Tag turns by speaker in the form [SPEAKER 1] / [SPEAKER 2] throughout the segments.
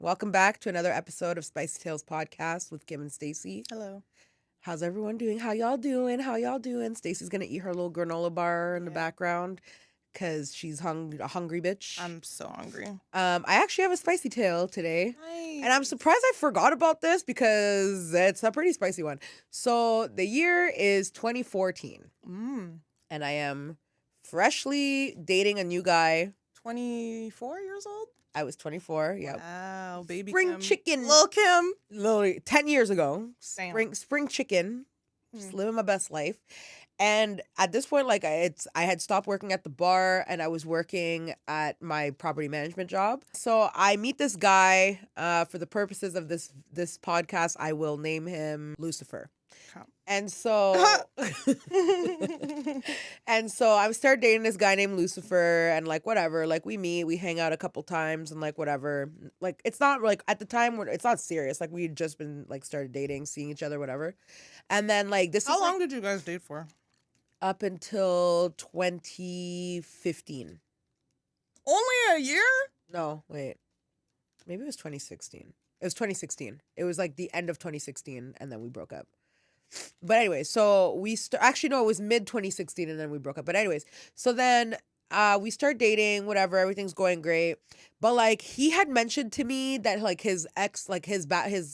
[SPEAKER 1] Welcome back to another episode of SpicyTalesPodcast with Kim and Stacy.
[SPEAKER 2] Hello.
[SPEAKER 1] How's everyone doing? How y'all doing? Stacy's gonna eat her little granola bar in the background because she's a hungry bitch.
[SPEAKER 2] I'm so hungry.
[SPEAKER 1] I actually have a spicy tale today.
[SPEAKER 2] Nice.
[SPEAKER 1] And I'm surprised I forgot about this because it's a pretty spicy one. So the year is 2014. And I am freshly dating a new guy.
[SPEAKER 2] 24 years old?
[SPEAKER 1] I was 24. Yep.
[SPEAKER 2] Wow, baby
[SPEAKER 1] Spring
[SPEAKER 2] Kim.
[SPEAKER 1] chicken.
[SPEAKER 2] Lil' Kim.
[SPEAKER 1] Literally 10 years ago.
[SPEAKER 2] Damn.
[SPEAKER 1] Spring chicken. Just living my best life. And at this point, like I had stopped working at the bar and I was working at my property management job. So I meet this guy. For the purposes of this podcast, I will name him Lucifer. And so I started dating this guy named Lucifer, and like whatever, like we meet, we hang out a couple times, and like whatever, like it's not like at the time it's not serious. Like we had just been like started dating, seeing each other, whatever. And then like this.
[SPEAKER 2] How long did you guys date for?
[SPEAKER 1] Up until 2015.
[SPEAKER 2] Only a year?
[SPEAKER 1] No, wait, maybe it was 2016. It was 2016. It was like the end of 2016, and then we broke up. But anyway, so actually no, it was mid 2016 and then we broke up. But anyways, so then we start dating, whatever, everything's going great. But like he had mentioned to me that like his ex, like his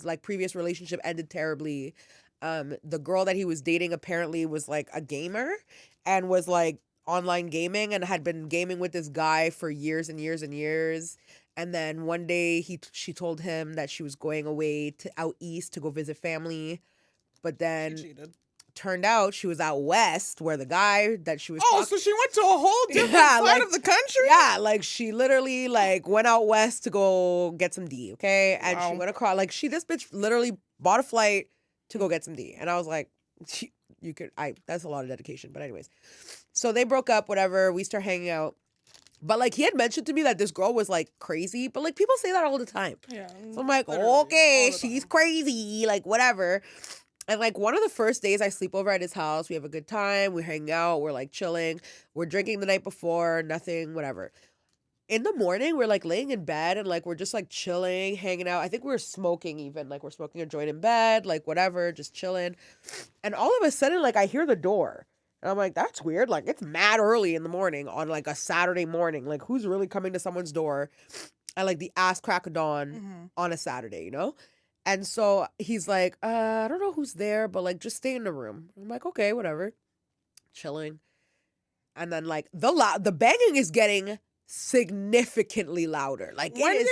[SPEAKER 1] like previous relationship ended terribly. The girl that he was dating apparently was like a gamer and was like online gaming and had been gaming with this guy for years and years and years. And then one day she told him that she was going away out east to go visit family. But then turned out she was out west where the guy that she was
[SPEAKER 2] so she went to a whole different side of the country?
[SPEAKER 1] Yeah, like she literally like went out west to go get some D, okay? And she went across, like this bitch literally bought a flight to go get some D. And I was like, that's a lot of dedication. But anyways, so they broke up, whatever. We start hanging out. But like he had mentioned to me that this girl was like crazy, but like people say that all the time.
[SPEAKER 2] Yeah.
[SPEAKER 1] So I'm like, okay, she's crazy, like whatever. And like one of the first days I sleep over at his house, we have a good time, we hang out, we're like chilling, we're drinking the night before, nothing, whatever. In the morning, we're like laying in bed and like we're just like chilling, hanging out. I think we were smoking even, like we're smoking a joint in bed, like whatever, just chilling. And all of a sudden, like I hear the door. And I'm like, that's weird. Like it's mad early in the morning on like a Saturday morning. Like who's really coming to someone's door at like the ass crack of dawn on a Saturday, you know? And so he's like, I don't know who's there, but like, just stay in the room. I'm like, okay, whatever. Chilling. And then like the banging is getting significantly louder. Like
[SPEAKER 2] when did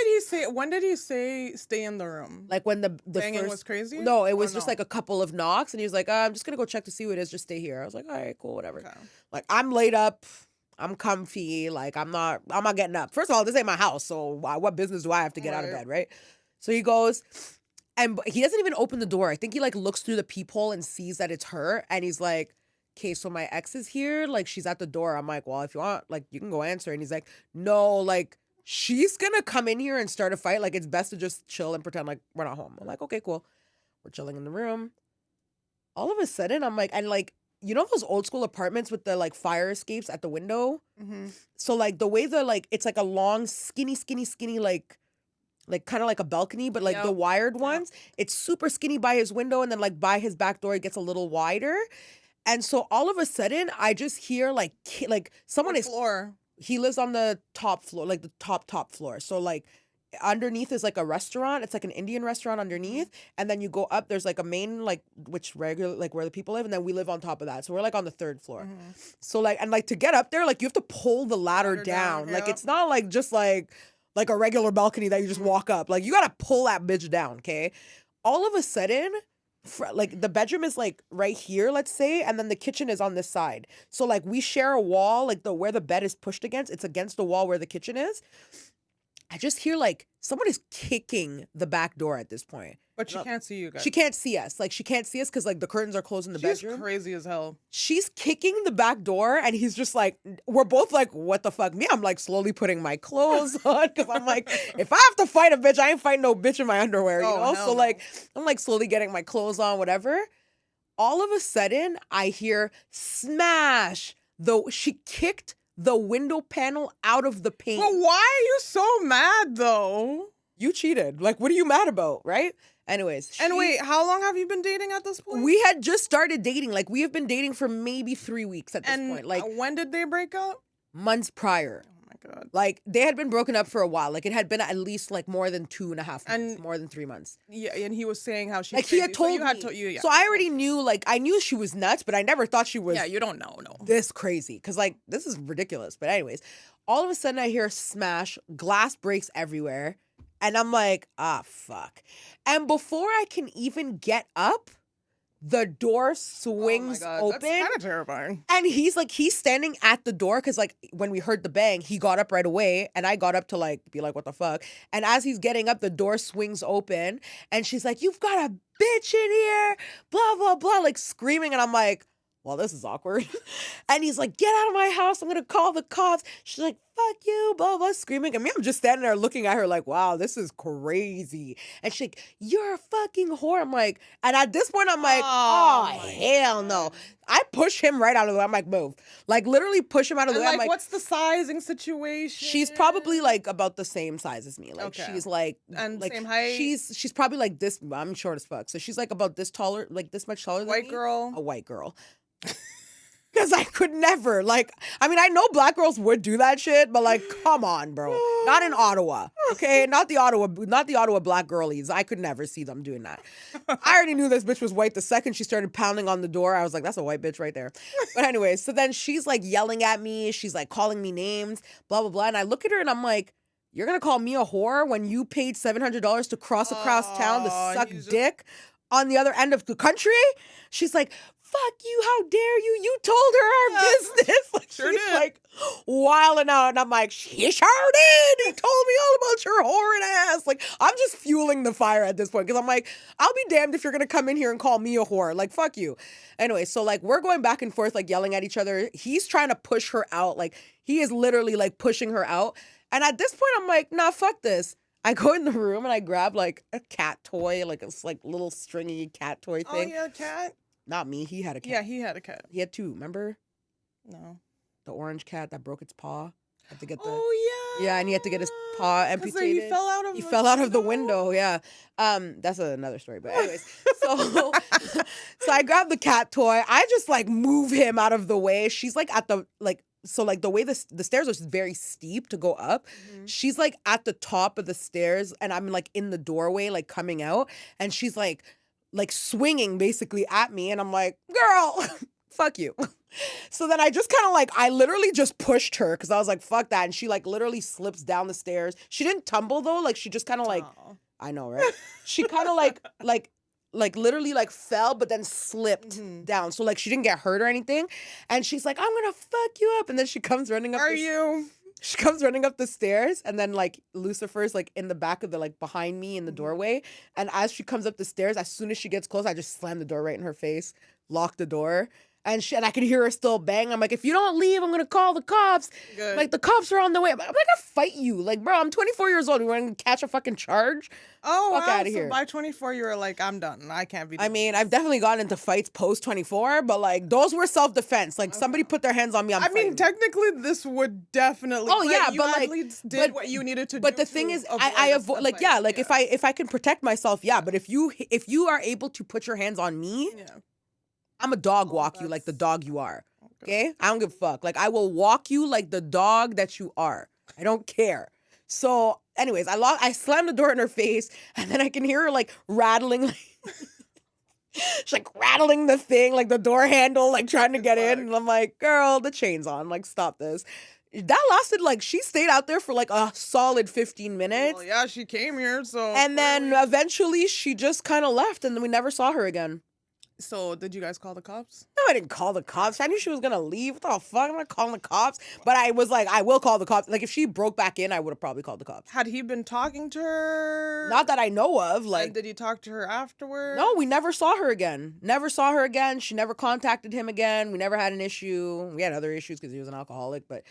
[SPEAKER 2] he say stay in the room?
[SPEAKER 1] Like when the
[SPEAKER 2] banging
[SPEAKER 1] first,
[SPEAKER 2] was crazy?
[SPEAKER 1] No, it was just like a couple of knocks and he was like, I'm just gonna go check to see what it is, just stay here. I was like, all right, cool, whatever. Okay. Like I'm laid up, I'm comfy, like I'm not getting up. First of all, this ain't my house, so what business do I have to get out of bed, right? So he goes, and he doesn't even open the door. I think he like looks through the peephole and sees that it's her. And he's like, okay, so my ex is here. Like she's at the door. I'm like, well, if you want, like you can go answer. And he's like, no, like she's going to come in here and start a fight. Like it's best to just chill and pretend like we're not home. I'm like, okay, cool. We're chilling in the room. All of a sudden I'm like, and like, you know those old school apartments with the like fire escapes at the window? Mm-hmm. So like the way like, it's like a long, skinny, like kind of like a balcony, but like the wired ones, it's super skinny by his window. And then like by his back door, it gets a little wider. And so all of a sudden I just hear like someone
[SPEAKER 2] what floor?
[SPEAKER 1] He lives on the top floor, like the top floor. So like underneath is like a restaurant. It's like an Indian restaurant underneath. And then you go up, there's like a main, like which regular, like where the people live. And then we live on top of that. So we're like on the third floor. Mm-hmm. So like, and like to get up there, like you have to pull the ladder down. Like it's not like just like a regular balcony that you just walk up. Like you gotta pull that bitch down, okay? All of a sudden, like the bedroom is like right here, let's say, and then the kitchen is on this side. So like we share a wall, like where the bed is pushed against, it's against the wall where the kitchen is. I just hear like someone is kicking the back door at this point.
[SPEAKER 2] But she can't see you guys.
[SPEAKER 1] She can't see us. Like she can't see us because like the curtains are closed in the bedroom.
[SPEAKER 2] She's crazy as hell.
[SPEAKER 1] She's kicking the back door and he's just like, we're both like, what the fuck? Me, I'm like slowly putting my clothes on because I'm like, if I have to fight a bitch, I ain't fighting no bitch in my underwear, you know? So like, I'm like slowly getting my clothes on, whatever. All of a sudden, I hear smash. Though she kicked the window panel out of the pane.
[SPEAKER 2] But why are you so mad though?
[SPEAKER 1] You cheated. Like, what are you mad about, right? Anyways.
[SPEAKER 2] And wait, how long have you been dating at this point?
[SPEAKER 1] We had just started dating. Like, we have been dating for maybe 3 weeks at this point. Like,
[SPEAKER 2] when did they break up?
[SPEAKER 1] months prior.
[SPEAKER 2] Oh my God.
[SPEAKER 1] Like, they had been broken up for a while. Like, it had been at least, like, more than 2.5 months.
[SPEAKER 2] And-
[SPEAKER 1] more than 3 months.
[SPEAKER 2] Yeah, and he was saying how she
[SPEAKER 1] Like, he had told me.
[SPEAKER 2] yeah.
[SPEAKER 1] So I already knew, like, I knew she was nuts, but I never thought she was
[SPEAKER 2] Yeah, you don't know, no.
[SPEAKER 1] this crazy. Because, like, this is ridiculous. But anyways, all of a sudden I hear smash, glass breaks everywhere. And I'm like, fuck. And before I can even get up, the door swings open.
[SPEAKER 2] That's kind of terrifying.
[SPEAKER 1] And he's standing at the door because, like, when we heard the bang, he got up right away. And I got up to, like, be like, what the fuck? And as he's getting up, the door swings open. And she's like, you've got a bitch in here, blah, blah, blah, like screaming. And I'm like, well, this is awkward. And he's like, get out of my house. I'm going to call the cops. She's like, fuck you, blah, blah, screaming. And me, I'm just standing there looking at her like, wow, this is crazy. And she's like, you're a fucking whore. I'm like, and at this point, I'm like, oh hell no. I push him right out of the way. I'm like, move. Like, literally push him out of the way. I'm like,
[SPEAKER 2] what's the sizing situation?
[SPEAKER 1] she's probably like about the same size as me. Like, she's like,
[SPEAKER 2] and
[SPEAKER 1] like,
[SPEAKER 2] same height.
[SPEAKER 1] She's probably like this. I'm short as fuck. So she's like about this taller, like this much taller than me. A white girl. Because I could never, like, I mean, I know black girls would do that shit, but like, come on, bro. Not in Ottawa, okay? Not the Ottawa black girlies. I could never see them doing that. I already knew this bitch was white the second she started pounding on the door. I was like, that's a white bitch right there. But anyway, so then she's like yelling at me. She's like calling me names, blah, blah, blah. And I look at her and I'm like, you're going to call me a whore when you paid $700 to cross across town to suck dick on the other end of the country? She's like, fuck you, how dare you? You told her our business. Like,
[SPEAKER 2] Sure
[SPEAKER 1] she's
[SPEAKER 2] did.
[SPEAKER 1] like wilding out. And I'm like, he sure did. He told me all about your whoring ass. Like, I'm just fueling the fire at this point. Because I'm like, I'll be damned if you're going to come in here and call me a whore. Like, fuck you. Anyway, so like, we're going back and forth, like yelling at each other. He's trying to push her out. Like, he is literally like pushing her out. And at this point, I'm like, nah, fuck this. I go in the room and I grab like a cat toy, like a like little stringy cat toy thing.
[SPEAKER 2] Oh, yeah, cat?
[SPEAKER 1] Not me. He had a cat.
[SPEAKER 2] Yeah, he had a cat.
[SPEAKER 1] He had two. Remember
[SPEAKER 2] No.
[SPEAKER 1] the orange cat that broke its paw? Had to get the
[SPEAKER 2] yeah.
[SPEAKER 1] and he had to get his paw amputated.
[SPEAKER 2] He fell out of.
[SPEAKER 1] He fell out of the window. Yeah. That's another story. But anyways, so I grabbed the cat toy. I just like move him out of the way. She's like at the like. So like the way the stairs are very steep to go up, she's like at the top of the stairs and I'm like in the doorway, like coming out, and she's like swinging basically at me, and I'm like, girl, fuck you. So then I just kind of like, I literally just pushed her because I was like, fuck that. And she like literally slips down the stairs. She didn't tumble though. Like she just kind of like, I know, right? She kind of like literally like fell, but then slipped down. So like she didn't get hurt or anything. And she's like, I'm gonna fuck you up. And then she comes running up. She comes running up the stairs, and then like Lucifer's like in the back of the like behind me in the doorway. And as she comes up the stairs, as soon as she gets close, I just slam the door right in her face, lock the door. And I can hear her still bang. I'm like, if you don't leave, I'm gonna call the cops.
[SPEAKER 2] Good.
[SPEAKER 1] Like the cops are on the way. I'm not gonna fight you. Like, bro, I'm 24 years old. You want to catch a fucking charge?
[SPEAKER 2] Oh,
[SPEAKER 1] fuck out of here.
[SPEAKER 2] By 24, you were like, I'm done. I can't be.
[SPEAKER 1] I mean, I've definitely gotten into fights post 24, but like those were self defense. Like somebody put their hands on me.
[SPEAKER 2] I mean, technically, this would definitely.
[SPEAKER 1] Oh yeah,
[SPEAKER 2] you
[SPEAKER 1] but
[SPEAKER 2] at
[SPEAKER 1] like,
[SPEAKER 2] least did what you needed to do.
[SPEAKER 1] But the thing is, I avoid like yeah, like if I can protect myself, yeah. But if you are able to put your hands on me, I'm a dog walk you like the dog you are. Okay? I don't give a fuck. Like I will walk you like the dog that you are. I don't care. So, anyways, I slammed the door in her face, and then I can hear her like rattling, like she's like rattling the thing, like the door handle, like trying to get in. And I'm like, girl, the chain's on. Like, stop this. That lasted like she stayed out there for like a solid 15 minutes.
[SPEAKER 2] Well, yeah, she came here, so.
[SPEAKER 1] And then eventually she just kind of left, and then we never saw her again.
[SPEAKER 2] So, did you guys call the cops?
[SPEAKER 1] No, I didn't call the cops. I knew she was going to leave. What the fuck? I'm not calling the cops. But I was like, I will call the cops. Like, if she broke back in, I would have probably called the cops.
[SPEAKER 2] Had he been talking to her?
[SPEAKER 1] Not that I know of. Like,
[SPEAKER 2] and did he talk to her afterwards?
[SPEAKER 1] No, we never saw her again. Never saw her again. She never contacted him again. We never had an issue. We had other issues because he was an alcoholic, but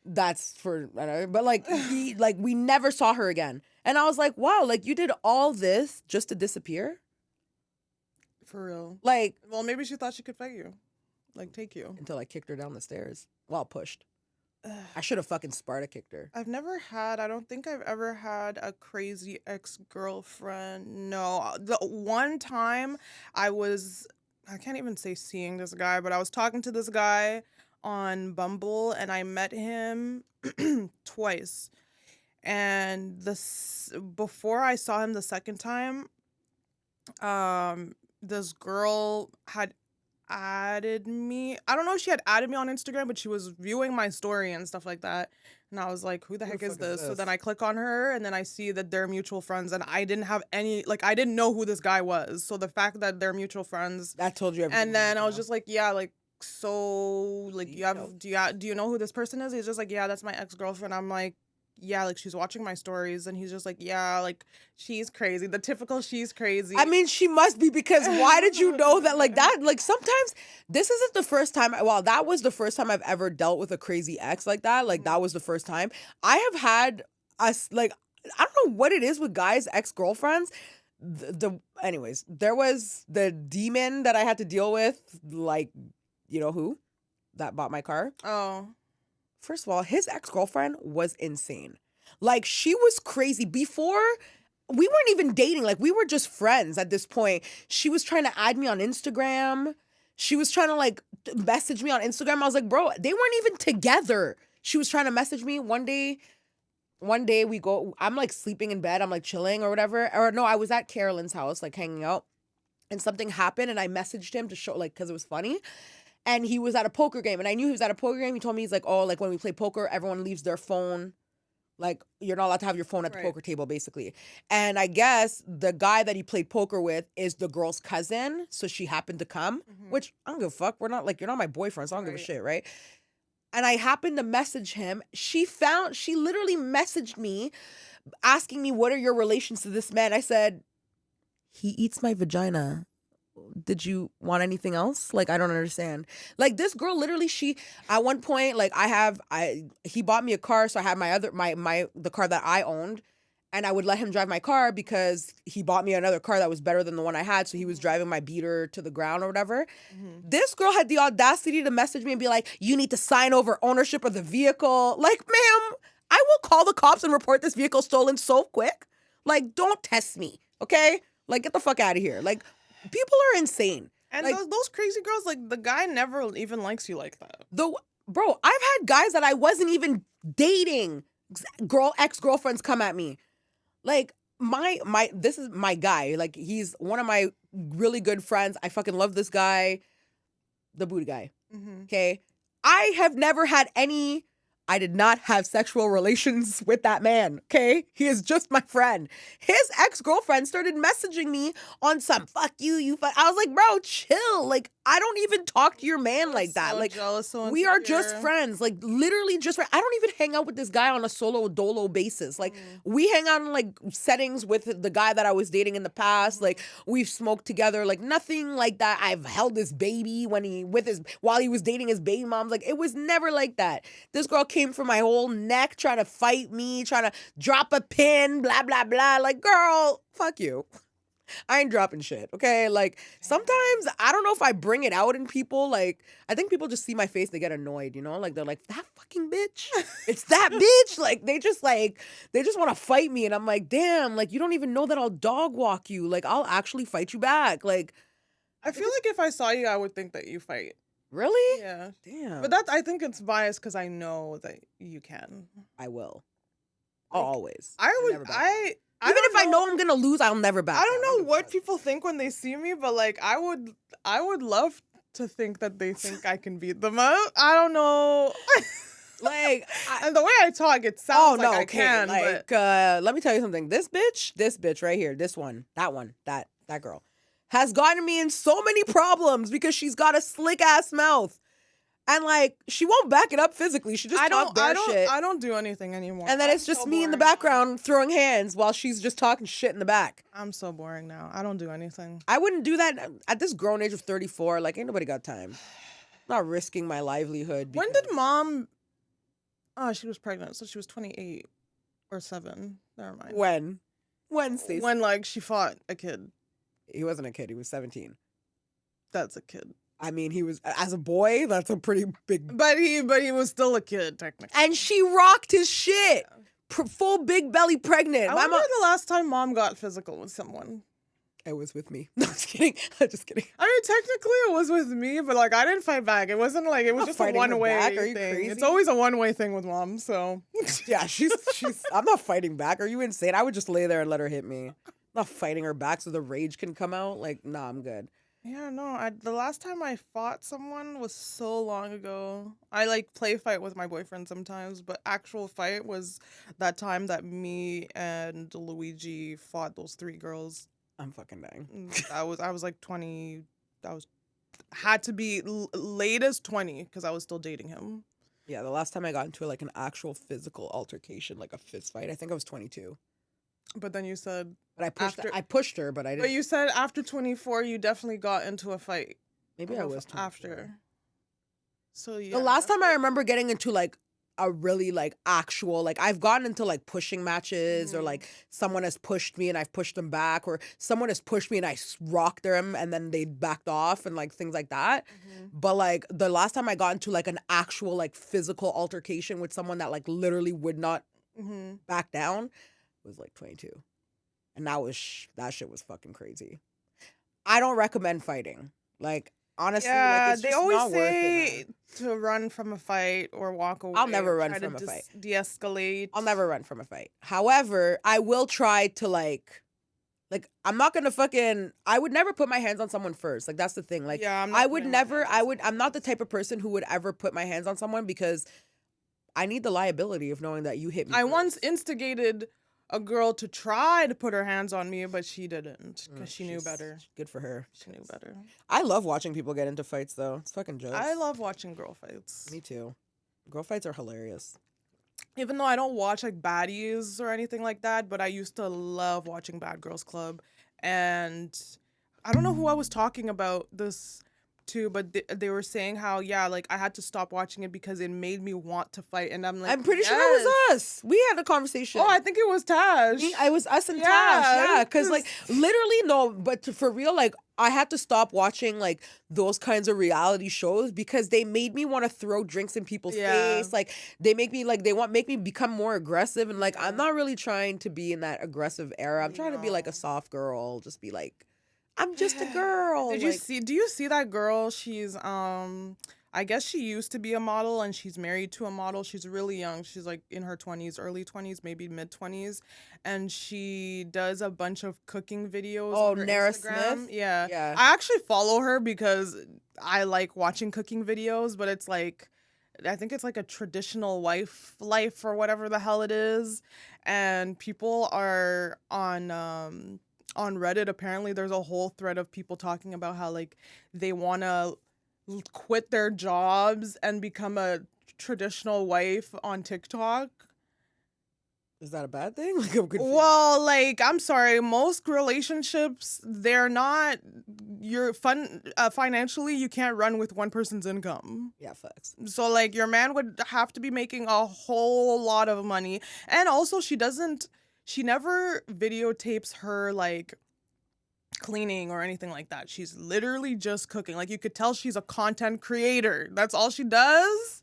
[SPEAKER 1] that's for, but like, we never saw her again. And I was like, wow, like, you did all this just to disappear?
[SPEAKER 2] For real.
[SPEAKER 1] Like,
[SPEAKER 2] well, maybe she thought she could fight you. Like, take you.
[SPEAKER 1] Until I kicked her down the stairs. Well, pushed. I should have fucking Sparta kicked her.
[SPEAKER 2] I don't think I've ever had a crazy ex-girlfriend. No. The one time I can't even say seeing this guy, but I was talking to this guy on Bumble and I met him twice. And before I saw him the second time, this girl had added me. I don't know if she had added me on Instagram, but she was viewing my story and stuff like that. And I was like, who the heck is this? So then I click on her and then I see that they're mutual friends and I didn't have any, like, I didn't know who this guy was. So the fact that they're mutual friends.
[SPEAKER 1] That told you everything.
[SPEAKER 2] And then I was just like, yeah, like, so, like, do you know who this person is? He's just like, yeah, that's my ex-girlfriend. I'm like, yeah, like, she's watching my stories. And he's just like, yeah, like, she's crazy. The typical she's crazy.
[SPEAKER 1] I mean, she must be, because why did you know that? Like, that, like, sometimes this isn't the first time. Well, that was the first time I've ever dealt with a crazy ex like that. Like, that was the first time. I have had like, I don't know what it is with guys, ex-girlfriends. Anyways, there was the demon that I had to deal with, like, you know who? That bought my car.
[SPEAKER 2] Oh.
[SPEAKER 1] First of all, his ex-girlfriend was insane. Like, she was crazy. Before, we weren't even dating. Like, we were just friends at this point. She was trying to add me on Instagram. She was trying to, like, message me on Instagram. I was like, bro, they weren't even together. She was trying to message me. One day I'm, like, sleeping in bed. I'm, like, chilling or whatever. Or, no, I was at Carolyn's house, like, hanging out. And something happened, and I messaged him to show, like, because it was funny. And he was at a poker game, and I knew he was at a poker game. He told me, he's like, oh, like, when we play poker, everyone leaves their phone. Like, you're not allowed to have your phone at the poker table, basically. And I guess the guy that he played poker with is the girl's cousin, so she happened to come, which I don't give a fuck. We're not, like, you're not my boyfriend, so I don't give a shit, right? And I happened to message him. She literally messaged me asking me, what are your relations to this man? I said, he eats my vagina. Did you want anything else? Like, I don't understand. Like, this girl literally, at one point, like, he bought me a car, so I had the car that I owned, and I would let him drive my car because he bought me another car that was better than the one I had, so he was driving my beater to the ground or whatever. This girl had the audacity to message me and be like, you need to sign over ownership of the vehicle. Like, ma'am, I will call the cops and report this vehicle stolen so quick. Like, don't test me, okay? Like, get the fuck out of here. Like, people are insane.
[SPEAKER 2] And
[SPEAKER 1] like,
[SPEAKER 2] those crazy girls, like, the guy never even likes you like that.
[SPEAKER 1] Bro, I've had guys that I wasn't even dating, ex-girlfriends come at me. Like, this is my guy. Like, he's one of my really good friends. I fucking love this guy. The booty guy. Okay? I did not have sexual relations with that man, okay? He is just my friend. His ex-girlfriend started messaging me on some, fuck you fuck. I was like, bro, chill. Like, I don't even talk to your man like that.
[SPEAKER 2] So
[SPEAKER 1] like,
[SPEAKER 2] jealous, so
[SPEAKER 1] we are just friends. Like, literally just friends. I don't even hang out with this guy on a solo dolo basis. Like, we hang out in, like, settings with the guy that I was dating in the past. Like, we've smoked together. Like, nothing like that. I've held his baby while he was dating his baby moms. Like, it was never like that. This girl came for my whole neck, trying to fight me, trying to drop a pin, blah, blah, blah. Like, girl, fuck you. I ain't dropping shit, okay? Like, sometimes, I don't know if I bring it out in people. Like, I think people just see my face, they get annoyed, you know? Like, they're like, that fucking bitch? It's that bitch? Like, they just want to fight me. And I'm like, damn, like, you don't even know that I'll dog walk you. Like, I'll actually fight you back. Like,
[SPEAKER 2] I feel like if I saw you, I would think that you fight.
[SPEAKER 1] Really?
[SPEAKER 2] Yeah.
[SPEAKER 1] Damn.
[SPEAKER 2] But I think it's biased because I know that you can.
[SPEAKER 1] I will.
[SPEAKER 2] Like,
[SPEAKER 1] always.
[SPEAKER 2] Even
[SPEAKER 1] if I know I'm gonna lose, I'll never back.
[SPEAKER 2] I don't know what people think when they see me, but like I would love to think that they think I can beat them up. I don't know.
[SPEAKER 1] Like,
[SPEAKER 2] and the way I talk, it sounds like I can.
[SPEAKER 1] Like,
[SPEAKER 2] but
[SPEAKER 1] let me tell you something. This bitch right here, that girl, has gotten me in so many problems because she's got a slick ass mouth. And, like, she won't back it up physically. She just talks bare shit.
[SPEAKER 2] I don't do anything anymore.
[SPEAKER 1] And then it's just me in the background throwing hands while she's just talking shit in the back.
[SPEAKER 2] I'm so boring now. I don't do anything.
[SPEAKER 1] I wouldn't do that at this grown age of 34. Like, ain't nobody got time. I'm not risking my livelihood.
[SPEAKER 2] When did mom... Oh, she was pregnant, so she was 28 or 7. Never mind.
[SPEAKER 1] When, Stacey?
[SPEAKER 2] When, like, she fought a kid.
[SPEAKER 1] He wasn't a kid. He was 17.
[SPEAKER 2] That's a kid.
[SPEAKER 1] I mean, he was, as a boy, that's a pretty big.
[SPEAKER 2] But he was still a kid, technically.
[SPEAKER 1] And she rocked his shit. Full big belly pregnant.
[SPEAKER 2] I remember the last time mom got physical with someone.
[SPEAKER 1] It was with me. No, just kidding. I'm just kidding.
[SPEAKER 2] I mean, technically it was with me, but like I didn't fight back. It wasn't like it was just a one-way thing.
[SPEAKER 1] Are you crazy?
[SPEAKER 2] It's always a one-way thing with mom, so
[SPEAKER 1] yeah, she's I'm not fighting back. Are you insane? I would just lay there and let her hit me. I'm not fighting her back so the rage can come out. Like, nah, I'm good.
[SPEAKER 2] Yeah, no, the last time I fought someone was so long ago. I like play fight with my boyfriend sometimes, but actual fight was that time that me and Luigi fought those 3 girls.
[SPEAKER 1] I'm fucking dying.
[SPEAKER 2] I was like 20. Had to be latest 20 because I was still dating him.
[SPEAKER 1] Yeah, the last time I got into like an actual physical altercation, like a fist fight, I think I was 22.
[SPEAKER 2] But then you said,
[SPEAKER 1] but I pushed her, but I didn't.
[SPEAKER 2] But you said after 24, you definitely got into a fight.
[SPEAKER 1] Maybe I was 24.
[SPEAKER 2] After. So yeah.
[SPEAKER 1] The last time I remember getting into like a really like actual, like I've gotten into like pushing matches or like someone has pushed me and I've pushed them back, or someone has pushed me and I rocked them and then they backed off and like things like that. But like the last time I got into like an actual like physical altercation with someone that like literally would not back down was like 22. And that shit was fucking crazy. I don't recommend fighting. Like, honestly,
[SPEAKER 2] yeah,
[SPEAKER 1] like, it's
[SPEAKER 2] they
[SPEAKER 1] just
[SPEAKER 2] always
[SPEAKER 1] not
[SPEAKER 2] say
[SPEAKER 1] worth it,
[SPEAKER 2] to run from a fight or walk away.
[SPEAKER 1] I'll never run from a fight.
[SPEAKER 2] De-escalate.
[SPEAKER 1] I'll never run from a fight. However, I will try to like I'm not gonna I would never put my hands on someone first. Like, that's the thing. Like,
[SPEAKER 2] yeah,
[SPEAKER 1] I'm not the type of person who would ever put my hands on someone because I need the liability of knowing that you hit me.
[SPEAKER 2] I once instigated a girl to try to put her hands on me, but she didn't because she knew better.
[SPEAKER 1] Good for her.
[SPEAKER 2] She knew better.
[SPEAKER 1] I love watching people get into fights, though. It's fucking jokes.
[SPEAKER 2] I love watching girl fights.
[SPEAKER 1] Me too. Girl fights are hilarious.
[SPEAKER 2] Even though I don't watch like baddies or anything like that, but I used to love watching Bad Girls Club. And I don't know who I was talking about this to, but they were saying how, yeah, like I had to stop watching it because it made me want to fight. And I'm like,
[SPEAKER 1] I'm pretty sure it was us. We had a conversation.
[SPEAKER 2] Oh, I think it was Tash.
[SPEAKER 1] It was us and Tash. Yeah, because like literally, no, but for real, like I had to stop watching like those kinds of reality shows because they made me want to throw drinks in people's face. Like they make me like make me become more aggressive, and like I'm not really trying to be in that aggressive era. I'm trying to be like a soft girl, just be like, I'm just a girl.
[SPEAKER 2] Do you see that girl? She's I guess she used to be a model and she's married to a model. She's really young. She's like in her 20s, early 20s, maybe mid 20s. And she does a bunch of cooking videos on her
[SPEAKER 1] Nara
[SPEAKER 2] Instagram.
[SPEAKER 1] Smith?
[SPEAKER 2] Yeah. I actually follow her because I like watching cooking videos, but it's like, I think it's like a traditional life or whatever the hell it is. And people are on Reddit, apparently there's a whole thread of people talking about how like they want to quit their jobs and become a traditional wife on TikTok.
[SPEAKER 1] Is that a bad thing? Like, I'm confused.
[SPEAKER 2] Well, like, I'm sorry, most relationships, they're not, financially, you can't run with one person's income.
[SPEAKER 1] Yeah, facts.
[SPEAKER 2] So, like, your man would have to be making a whole lot of money. And also, she never videotapes her, like, cleaning or anything like that. She's literally just cooking. Like, you could tell she's a content creator. That's all she does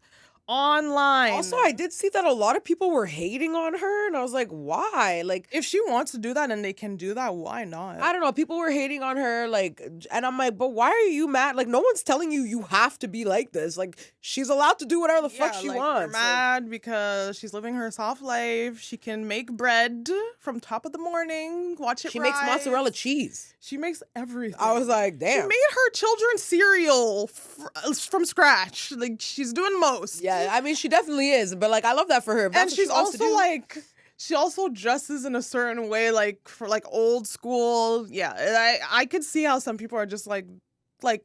[SPEAKER 2] online.
[SPEAKER 1] Also, I did see that a lot of people were hating on her, and I was like, why? Like,
[SPEAKER 2] if she wants to do that and they can do that, why not?
[SPEAKER 1] I don't know. People were hating on her, like, and I'm like, but why are you mad? Like, no one's telling you have to be like this. Like, she's allowed to do whatever the fuck she wants.
[SPEAKER 2] You're mad because she's living her soft life. She can make bread from top of the morning, watch it
[SPEAKER 1] She
[SPEAKER 2] rise.
[SPEAKER 1] makes mozzarella cheese.
[SPEAKER 2] She makes everything.
[SPEAKER 1] I was like, damn.
[SPEAKER 2] She made her children cereal from scratch. Like, she's doing most.
[SPEAKER 1] Yeah, I mean, she definitely is. But, like, I love that for her.
[SPEAKER 2] And she's also, like, she also dresses in a certain way, like, for, like, old school. Yeah, I could see how some people are just, like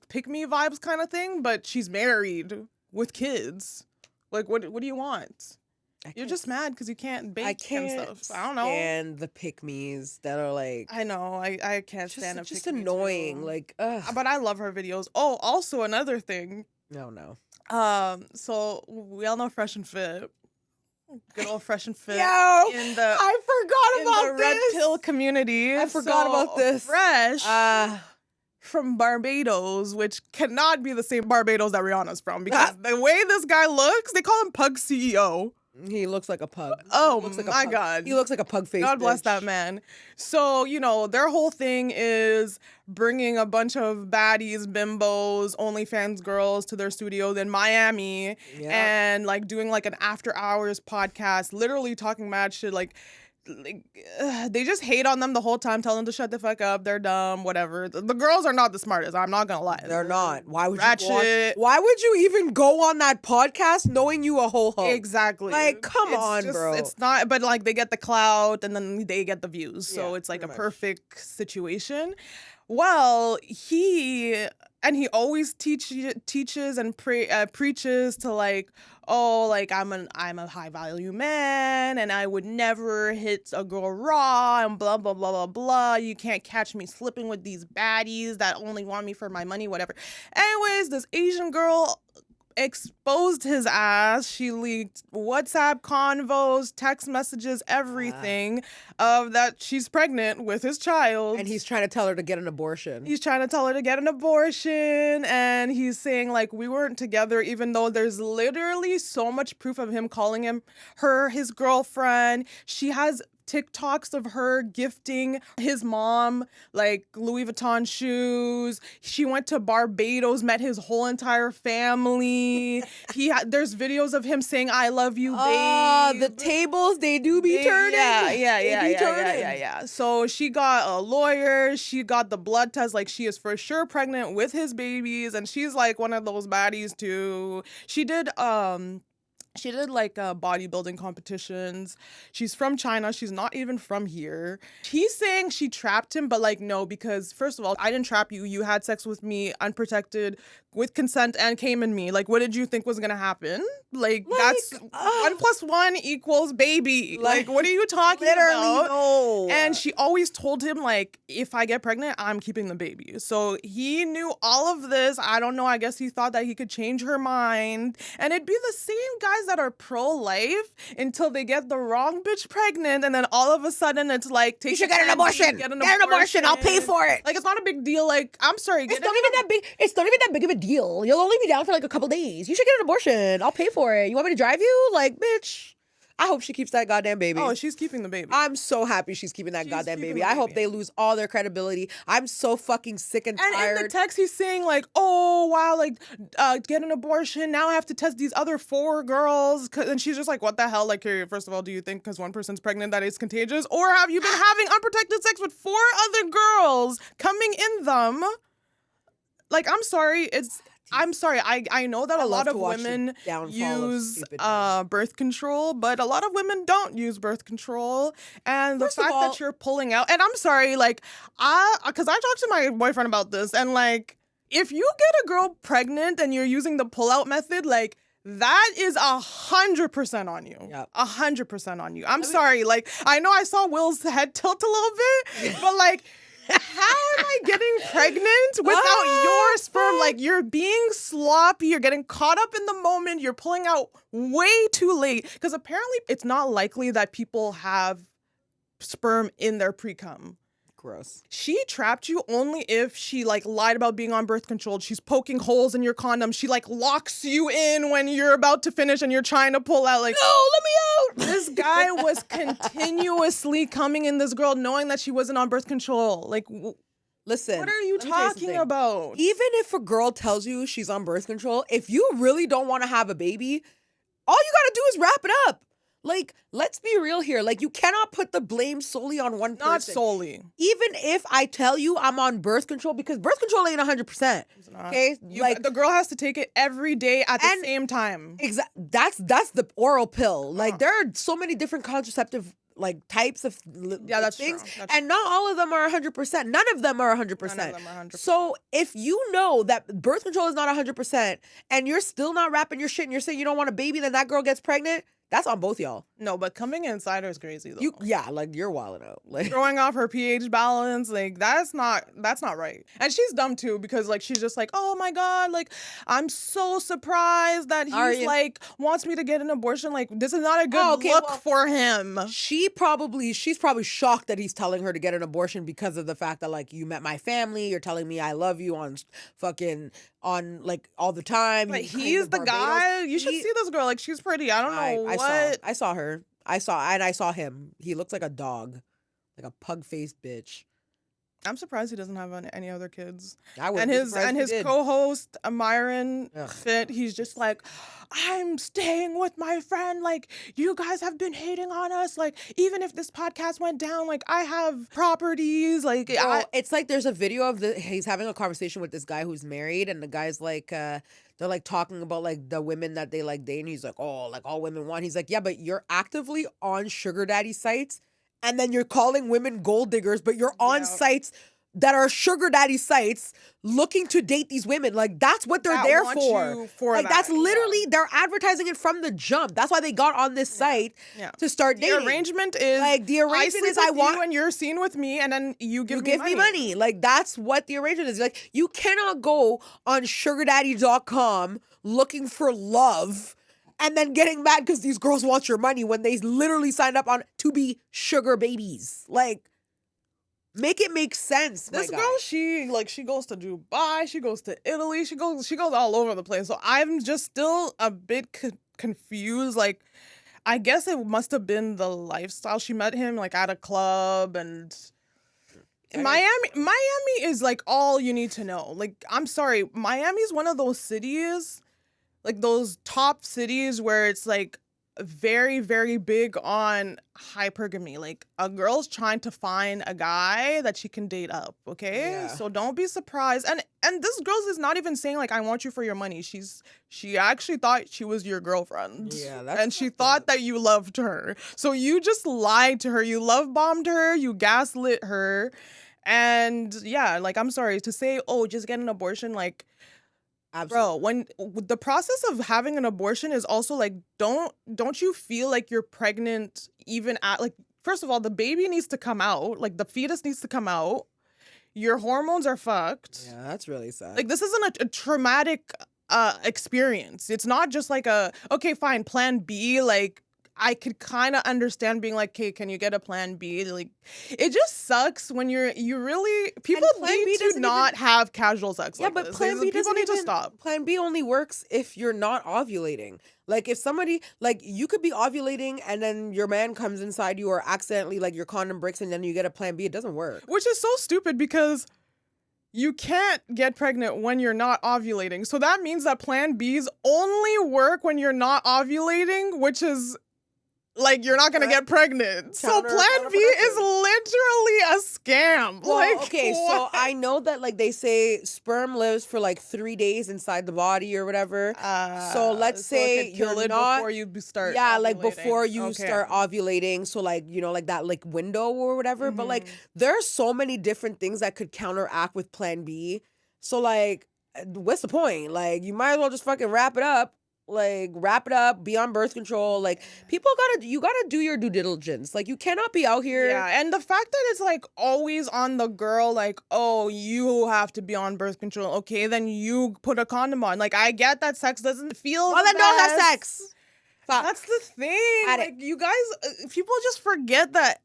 [SPEAKER 2] pick-me vibes kind of thing. But she's married with kids. Like, what do you want? You're just mad because you can't bake and stuff. I don't know.
[SPEAKER 1] And the pick-me's that are like,
[SPEAKER 2] I know. I can't stand up.
[SPEAKER 1] Just annoying.
[SPEAKER 2] Too.
[SPEAKER 1] Like, ugh.
[SPEAKER 2] But I love her videos. Oh, also another thing.
[SPEAKER 1] No.
[SPEAKER 2] So we all know Fresh and Fit. Good old Fresh and Fit.
[SPEAKER 1] Yo, I forgot about
[SPEAKER 2] this. In the red pill community.
[SPEAKER 1] I forgot about this.
[SPEAKER 2] Fresh. from Barbados, which cannot be the same Barbados that Rihanna's from, because the way this guy looks, they call him Pug CEO.
[SPEAKER 1] He looks like a pug.
[SPEAKER 2] Oh
[SPEAKER 1] looks like
[SPEAKER 2] my God.
[SPEAKER 1] He looks like a pug face.
[SPEAKER 2] God bless
[SPEAKER 1] bitch.
[SPEAKER 2] that man. So, you know, their whole thing is bringing a bunch of baddies, bimbos, OnlyFans girls to their studios in Miami and like doing like an after hours podcast, literally talking mad shit. Like they just hate on them the whole time, tell them to shut the fuck up, they're dumb, whatever. The girls are not the smartest, I'm not gonna lie.
[SPEAKER 1] They're not. Why would
[SPEAKER 2] Ratchet.
[SPEAKER 1] why would you even go on that podcast knowing you a whole hoe?
[SPEAKER 2] Exactly.
[SPEAKER 1] Like, come on, bro.
[SPEAKER 2] It's not, but like they get the clout and then they get the views. So it's like a
[SPEAKER 1] much.
[SPEAKER 2] perfect situation. Well, he always teaches and preaches to like, oh, like I'm a high value man and I would never hit a girl raw and blah blah blah blah blah. You can't catch me slipping with these baddies that only want me for my money, whatever. Anyways, this Asian girl exposed his ass. She leaked WhatsApp convos, text messages, everything of that she's pregnant with his child.
[SPEAKER 1] And he's trying to tell her to get an abortion.
[SPEAKER 2] He's trying to tell her to get an abortion, and he's saying like we weren't together, even though there's literally so much proof of him calling her his girlfriend. She has TikToks of her gifting his mom like Louis Vuitton shoes. She went to Barbados, met his whole entire family. There's videos of him saying "I love you, babe."
[SPEAKER 1] The tables they do be turning.
[SPEAKER 2] Yeah. So she got a lawyer. She got the blood test. Like she is for sure pregnant with his babies, and she's like one of those baddies too. She did like bodybuilding competitions. She's from China. She's not even from here. He's saying she trapped him, but like, no, because first of all, I didn't trap you. You had sex with me unprotected, with consent, and came in me. Like, what did you think was going to happen? Like that's 1 + 1 = baby. Like, what are you talking about?
[SPEAKER 1] No.
[SPEAKER 2] And she always told him, like, if I get pregnant, I'm keeping the baby. So he knew all of this. I don't know. I guess he thought that he could change her mind. And it'd be the same guys that are pro-life until they get the wrong bitch pregnant. And then all of a sudden it's like,
[SPEAKER 1] you should get an abortion. Get an abortion. I'll pay for it.
[SPEAKER 2] Like, it's not a big deal. Like, I'm sorry.
[SPEAKER 1] It's not even that big of a deal. You'll only be down for like a couple days. You should get an abortion. I'll pay for it. You want me to drive you? Like, bitch. I hope she keeps that goddamn baby.
[SPEAKER 2] Oh, she's keeping the baby.
[SPEAKER 1] I'm so happy she's keeping that goddamn baby. I hope they lose all their credibility. I'm so fucking sick and tired.
[SPEAKER 2] And in the text, he's saying like, oh, wow, like, get an abortion. Now I have to test these other 4 girls. And she's just like, what the hell? Like, first of all, do you think because one person's pregnant that it's contagious? Or have you been having unprotected sex with 4 other girls coming in them? Like, I'm sorry. I know that a lot of women use birth control, but a lot of women don't use birth control. And the fact that you're pulling out, and I'm sorry, like, because I talked to my boyfriend about this, and like, if you get a girl pregnant and you're using the pull-out method, like, that is 100% on you. 100% on you. I'm sorry. Like, I know I saw Will's head tilt a little bit, but like, how am I getting pregnant without your sperm? Like, you're being sloppy. You're getting caught up in the moment. You're pulling out way too late. Because apparently it's not likely that people have sperm in their pre-cum.
[SPEAKER 1] Gross.
[SPEAKER 2] She trapped you only if she like lied about being on birth control. She's poking holes in your condom. She like locks you in when you're about to finish and you're trying to pull out. Like,
[SPEAKER 1] no, let me out.
[SPEAKER 2] This guy was continuously coming in this girl knowing that she wasn't on birth control. Like,
[SPEAKER 1] listen,
[SPEAKER 2] what are you talking about?
[SPEAKER 1] Even if a girl tells you she's on birth control, if you really don't want to have a baby, all you gotta do is wrap it up. Like, let's be real here. Like, you cannot put the blame solely on one person.
[SPEAKER 2] Not solely.
[SPEAKER 1] Even if I tell you I'm on birth control, because birth control ain't 100%. Okay?
[SPEAKER 2] Like, the girl has to take it every day at the same time.
[SPEAKER 1] Exactly. That's the oral pill. Like, there are so many different contraceptive like types of
[SPEAKER 2] that's
[SPEAKER 1] things.
[SPEAKER 2] True.
[SPEAKER 1] And not all of them are 100%. None of them are 100%. So if you know that birth control is not 100% and you're still not wrapping your shit and you're saying you don't want a baby, then that girl gets pregnant, that's on both y'all.
[SPEAKER 2] No, but coming inside her is crazy though.
[SPEAKER 1] Like you're wilding out. Like
[SPEAKER 2] throwing off her pH balance, like that's not right. And she's dumb too because like she's just like, oh my god, like I'm so surprised that he's like wants me to get an abortion. Like this is not a good look for him.
[SPEAKER 1] She's probably shocked that he's telling her to get an abortion because of the fact that like you met my family, you're telling me I love you on like all the time.
[SPEAKER 2] But he's the guy. You should see this girl. Like she's pretty. I don't know what.
[SPEAKER 1] I saw her. I saw him. He looks like a dog, like a pug-faced bitch.
[SPEAKER 2] I'm surprised he doesn't have any other kids.
[SPEAKER 1] And
[SPEAKER 2] his co-host Myron Fit, he's just like, I'm staying with my friend. Like you guys have been hating on us. Like even if this podcast went down, like I have properties. Like
[SPEAKER 1] it's like there's a video of he's having a conversation with this guy who's married, and the guy's like, they're like talking about like the women that they like date, and he's like, oh, like all women want. He's like, yeah, but you're actively on sugar daddy sites, and then you're calling women gold diggers, but you're on sites that are sugar daddy sites looking to date these women. Like that's what they're there for. Like that's literally they're advertising it from the jump. That's why they got on this site to start dating.
[SPEAKER 2] The arrangement is I want you and you're seen with me, and then you give me money.
[SPEAKER 1] Like that's what the arrangement is. Like you cannot go on sugardaddy.com looking for love and then getting mad because these girls want your money when they literally signed up to be sugar babies. Like, make it make sense.
[SPEAKER 2] This girl, she goes to Dubai, she goes to Italy, she goes all over the place. So I'm just still a bit confused. Like, I guess it must have been the lifestyle. She met him like at a club, and Miami is like all you need to know. Like, I'm sorry, Miami's one of those cities, like those top cities where it's like very, very big on hypergamy. Like a girl's trying to find a guy that she can date up, okay? Yeah. So don't be surprised. And this girl is not even saying like I want you for your money. She actually thought she was your girlfriend.
[SPEAKER 1] Yeah,
[SPEAKER 2] and she thought that you loved her. So you just lied to her. You love bombed her, you gaslit her. And yeah, like I'm sorry to say, oh, just get an abortion, like absolutely. Bro, when the process of having an abortion is also like, don't you feel like you're pregnant even at like, first of all, the baby needs to come out, like the fetus needs to come out. Your hormones are fucked.
[SPEAKER 1] Yeah, that's really sad.
[SPEAKER 2] Like this isn't a traumatic experience. It's not just like okay, fine, plan B, like I could kind of understand being like, okay, can you get a plan B? Like, it just sucks when you really people need to not have casual sex.
[SPEAKER 1] Yeah,
[SPEAKER 2] like
[SPEAKER 1] but
[SPEAKER 2] this.
[SPEAKER 1] Plan B
[SPEAKER 2] people need to stop.
[SPEAKER 1] Plan B only works if you're not ovulating. Like if somebody like you could be ovulating and then your man comes inside you or accidentally like your condom breaks and then you get a Plan B. It doesn't work.
[SPEAKER 2] Which is so stupid because you can't get pregnant when you're not ovulating. So that means that Plan Bs only work when you're not ovulating, which is like, you're not going to get pregnant. So Plan B is literally a scam.
[SPEAKER 1] Well, like, okay, so I know that, like, they say sperm lives for, like, 3 days inside the body or whatever. So let's say you're not...
[SPEAKER 2] before you start
[SPEAKER 1] Yeah, ovulating. Like, before you start ovulating. So, like, you know, like, that, like, window or whatever. Mm-hmm. But, like, there are so many different things that could counteract with Plan B. So, like, what's the point? Like, you might as well just fucking wrap it up. Like, wrap it up, be on birth control. Like, you gotta do your due diligence. Like, you cannot be out here.
[SPEAKER 2] Yeah, and the fact that it's, like, always on the girl, like, oh, you have to be on birth control. Okay, then you put a condom on. Like, I get that sex doesn't feel
[SPEAKER 1] well, then don't have sex.
[SPEAKER 2] Fuck. That's the thing. Like, you guys, people just forget that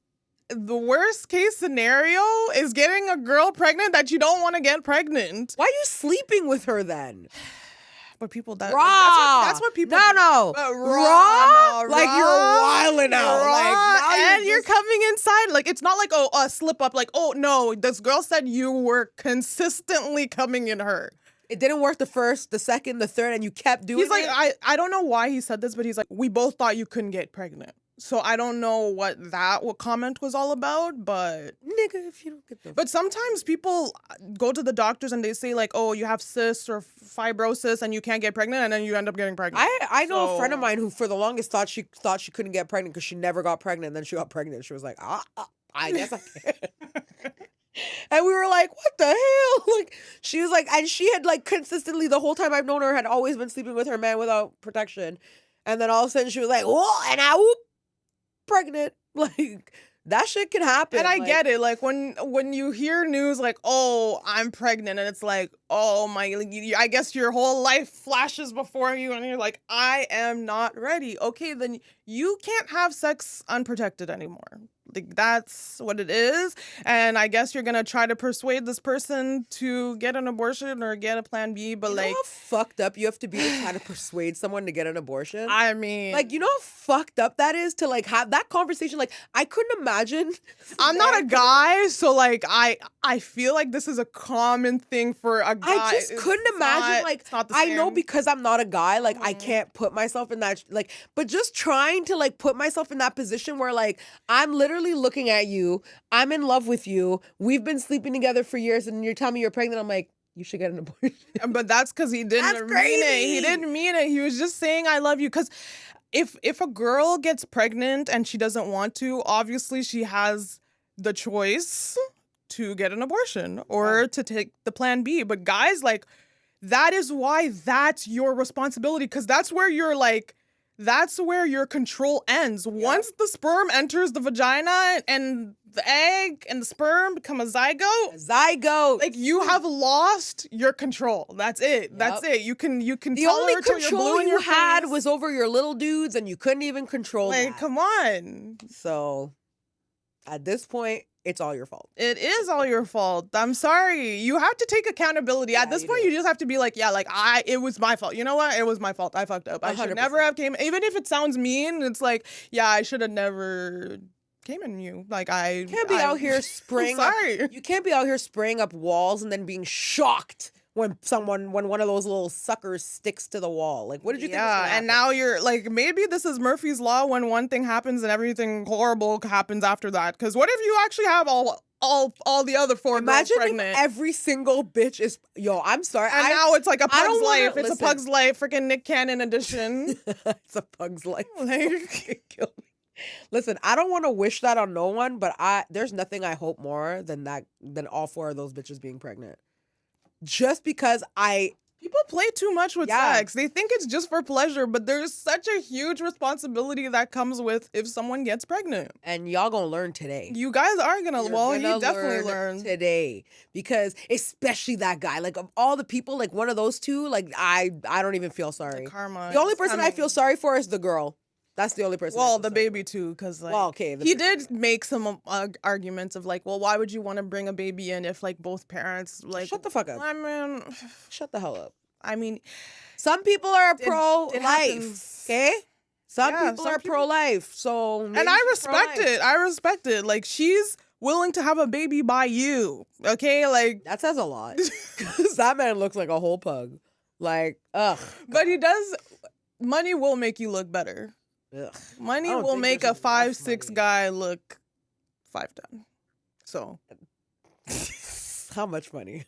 [SPEAKER 2] the worst case scenario is getting a girl pregnant that you don't want to get pregnant.
[SPEAKER 1] Why are you sleeping with her then?
[SPEAKER 2] But people
[SPEAKER 1] that's
[SPEAKER 2] what people
[SPEAKER 1] raw.
[SPEAKER 2] No,
[SPEAKER 1] like
[SPEAKER 2] raw,
[SPEAKER 1] you're wilding out. Like now
[SPEAKER 2] you're coming inside. Like it's not like a slip up. Like oh no, this girl said you were consistently coming in her.
[SPEAKER 1] It didn't work the first, the second, the third, and you kept doing it.
[SPEAKER 2] He's like I don't know why he said this, but he's like we both thought you couldn't get pregnant. So I don't know what comment was all about, but
[SPEAKER 1] nigga, if you don't get the.
[SPEAKER 2] But sometimes people go to the doctors and they say like, oh, you have cysts or fibrosis and you can't get pregnant, and then you end up getting pregnant.
[SPEAKER 1] I know a friend of mine who for the longest thought she couldn't get pregnant because she never got pregnant, and then she got pregnant. She was like, I guess I can. And we were like, what the hell? Like, she was like, and she had like consistently the whole time I've known her had always been sleeping with her man without protection, and then all of a sudden she was like, whoa, and I whoop. pregnant. Like, that shit can happen.
[SPEAKER 2] And I get it. Like, when you hear news like, oh, I'm pregnant, and it's like, oh my, I guess your whole life flashes before you, and you're like, I am not ready. Okay, then you can't have sex unprotected anymore. Like, that's what it is. And I guess you're gonna try to persuade this person to get an abortion or get a plan B, but
[SPEAKER 1] you know how fucked up you have to be to try to persuade someone to get an abortion?
[SPEAKER 2] I mean,
[SPEAKER 1] like, you know how fucked up that is to like have that conversation? Like, I couldn't imagine.
[SPEAKER 2] I'm not a guy, so like I feel like this is a common thing for a guy.
[SPEAKER 1] I just couldn't imagine. Like, I know because I'm not a guy, like I can't put myself in that, like, but just trying to like put myself in that position where like I'm literally looking at you, I'm in love with you, we've been sleeping together for years, and you're telling me you're pregnant. I'm like, you should get an abortion.
[SPEAKER 2] But that's because he didn't mean it. He didn't mean it. He was just saying I love you. Because if a girl gets pregnant and she doesn't want to, obviously she has the choice to get an abortion or to take the plan B. But guys, like, that is why that's your responsibility, because that's where you're like, that's where your control ends. Yeah. Once the sperm enters the vagina and the egg and the sperm become a zygote. Like, you have lost your control. That's it. Yep. That's it. You can
[SPEAKER 1] the only control you had was over your little dudes, and you couldn't even control
[SPEAKER 2] like, come on.
[SPEAKER 1] So at this point, it's all your fault.
[SPEAKER 2] It is all your fault. I'm sorry. You have to take accountability. At this point, you just have to be like, yeah, like it was my fault. You know what? It was my fault. I fucked up. I should never have came. Even if it sounds mean, it's like, yeah, I should have never came in you. Like, I
[SPEAKER 1] can't be out here spraying.
[SPEAKER 2] Sorry.
[SPEAKER 1] You can't be out here spraying up walls and then being shocked when one of those little suckers sticks to the wall. Like, what did you think was gonna happen?
[SPEAKER 2] And now you're like, maybe this is Murphy's Law when one thing happens and everything horrible happens after that. Because what if you actually have all the other four girls pregnant?
[SPEAKER 1] Imagine if every single bitch is, I'm sorry.
[SPEAKER 2] And now it's like a Pug's Life. It's a Pug's Life freaking Nick Cannon edition.
[SPEAKER 1] It's a Pug's Life. Like, kill me. Listen, I don't want to wish that on no one, but there's nothing I hope more than all four of those bitches being pregnant. Just because
[SPEAKER 2] people play too much with sex. They think it's just for pleasure, but there's such a huge responsibility that comes with if someone gets pregnant.
[SPEAKER 1] And y'all gonna learn today.
[SPEAKER 2] You guys are gonna, he definitely learn
[SPEAKER 1] today. Because especially that guy, like, of all the people, like, one of those two, like, I don't even feel sorry.
[SPEAKER 2] The karma.
[SPEAKER 1] The only person I feel sorry for is the girl. That's the only person.
[SPEAKER 2] Well, the baby too, because like, he did make some arguments of like, well, why would you want to bring a baby in if like both parents like?
[SPEAKER 1] Shut the fuck up.
[SPEAKER 2] I mean,
[SPEAKER 1] shut the hell up.
[SPEAKER 2] I mean,
[SPEAKER 1] some people are pro-life. Okay, some people are pro-life. So,
[SPEAKER 2] and I respect it. I respect it. Like, she's willing to have a baby by you. Okay, like
[SPEAKER 1] that says a lot. Because that man looks like a whole pug. Like, ugh.
[SPEAKER 2] But he does. Money will make you look better.
[SPEAKER 1] Ugh.
[SPEAKER 2] Money will make a 5'6" guy look 5'10". So,
[SPEAKER 1] how much money?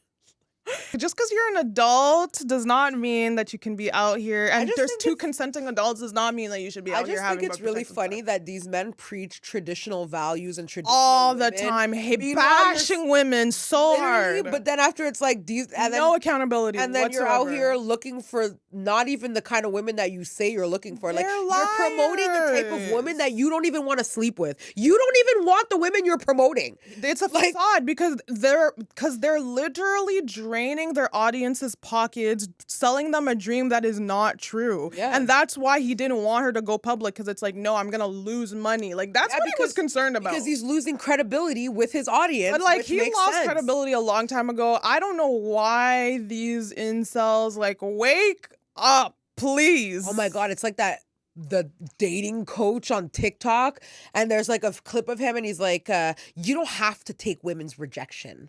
[SPEAKER 2] Just because you're an adult does not mean that you can be out here. And there's two consenting adults does not mean that you should be out here having.
[SPEAKER 1] I just think it's really funny that these men preach traditional values and traditional
[SPEAKER 2] all the time, bashing women so hard.
[SPEAKER 1] But then after it's like these, and
[SPEAKER 2] no accountability,
[SPEAKER 1] and then
[SPEAKER 2] whatsoever.
[SPEAKER 1] You're out here looking for not even the kind of women that you say you're looking for.
[SPEAKER 2] They're
[SPEAKER 1] like
[SPEAKER 2] liars.
[SPEAKER 1] You're promoting the type of women that you don't even want to sleep with. You don't even want the women you're promoting.
[SPEAKER 2] It's a facade because they're literally draining their audience's pockets, selling them a dream that is not true.
[SPEAKER 1] Yeah.
[SPEAKER 2] And that's why he didn't want her to go public, because it's like, no, I'm gonna lose money. Like, that's what he was concerned about.
[SPEAKER 1] Because he's losing credibility with his audience.
[SPEAKER 2] But like, he lost credibility a long time ago. I don't know why these incels, like, wake up, please.
[SPEAKER 1] Oh my God, it's like the dating coach on TikTok, and there's like a clip of him and he's like, you don't have to take women's rejection.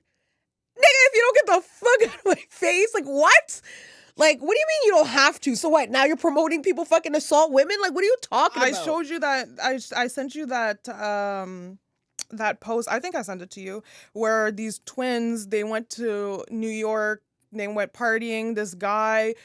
[SPEAKER 1] Nigga, if you don't get the fuck out of my face, like, what? Like, what do you mean you don't have to? So what, now you're promoting people fucking assault women? Like, what are you talking about?
[SPEAKER 2] I showed you that, I sent you that, that post, I think I sent it to you, where these twins, they went to New York, they went partying, this guy...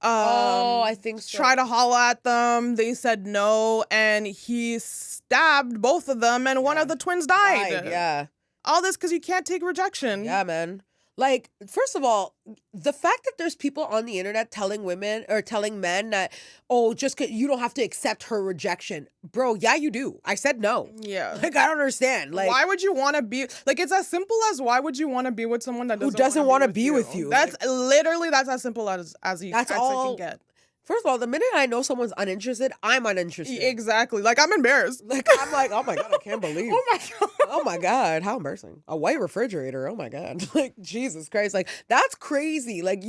[SPEAKER 1] I think so.
[SPEAKER 2] Try to holla at them. They said no, and he stabbed both of them, and one of the twins died.
[SPEAKER 1] Yeah.
[SPEAKER 2] All this because you can't take rejection.
[SPEAKER 1] Yeah, man. Like, first of all, the fact that there's people on the internet telling women or telling men that, oh, just 'cause you don't have to accept her rejection. Bro, yeah, you do. I said no.
[SPEAKER 2] Yeah.
[SPEAKER 1] Like, I don't understand. Like,
[SPEAKER 2] why would you want to be, like, it's as simple as why would you want to be with someone that
[SPEAKER 1] doesn't want to be with you?
[SPEAKER 2] That's literally, that's as simple as you
[SPEAKER 1] that's
[SPEAKER 2] as
[SPEAKER 1] all,
[SPEAKER 2] it can get.
[SPEAKER 1] First of all, the minute I know someone's uninterested, I'm uninterested.
[SPEAKER 2] Exactly. Like, I'm embarrassed.
[SPEAKER 1] Like, I'm like, oh my God, I can't believe.
[SPEAKER 2] Oh my God.
[SPEAKER 1] Oh my God, how embarrassing. A white refrigerator. Oh my God. Like, Jesus Christ. Like, that's crazy. Like,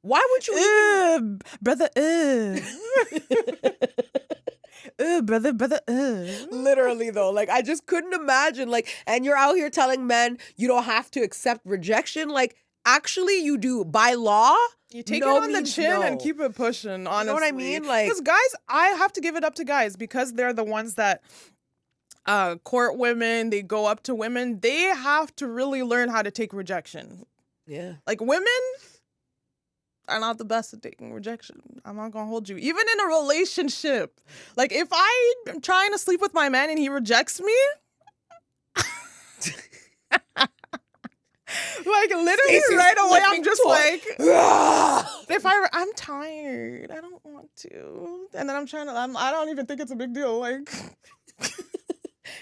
[SPEAKER 1] why would you
[SPEAKER 2] brother, brother.
[SPEAKER 1] Literally though, like, I just couldn't imagine. Like, and you're out here telling men you don't have to accept rejection. Like, actually you do. By law,
[SPEAKER 2] you take
[SPEAKER 1] no
[SPEAKER 2] it on the chin
[SPEAKER 1] no.
[SPEAKER 2] and keep it pushing, honestly.
[SPEAKER 1] You know what I mean? Like,
[SPEAKER 2] because guys, I have to give it up to guys because they're the ones that court women, they go up to women. They have to really learn how to take rejection.
[SPEAKER 1] Yeah.
[SPEAKER 2] Like, women are not the best at taking rejection. I'm not gonna hold you. Even in a relationship. Like, if I'm trying to sleep with my man and he rejects me, like, literally right away, I'm just like, I'm tired. I don't want to. And then I don't even think it's a big deal. Like,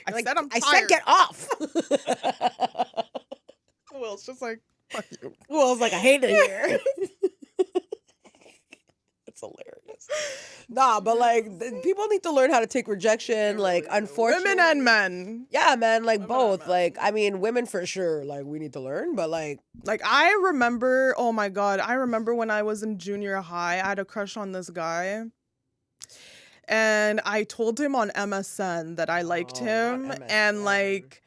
[SPEAKER 2] I said I'm tired.
[SPEAKER 1] I said get off.
[SPEAKER 2] Well, it's just like, fuck you.
[SPEAKER 1] Well, it's like, I hate it here. It's hilarious. Nah, but like, people need to learn how to take rejection. Like, unfortunately,
[SPEAKER 2] women and men.
[SPEAKER 1] Yeah, man. Like,
[SPEAKER 2] Women
[SPEAKER 1] both. Like, I mean, women for sure. Like, we need to learn. But like
[SPEAKER 2] I remember. Oh my God, I remember when I was in junior high. I had a crush on this guy. And I told him on MSN that I liked him. And like,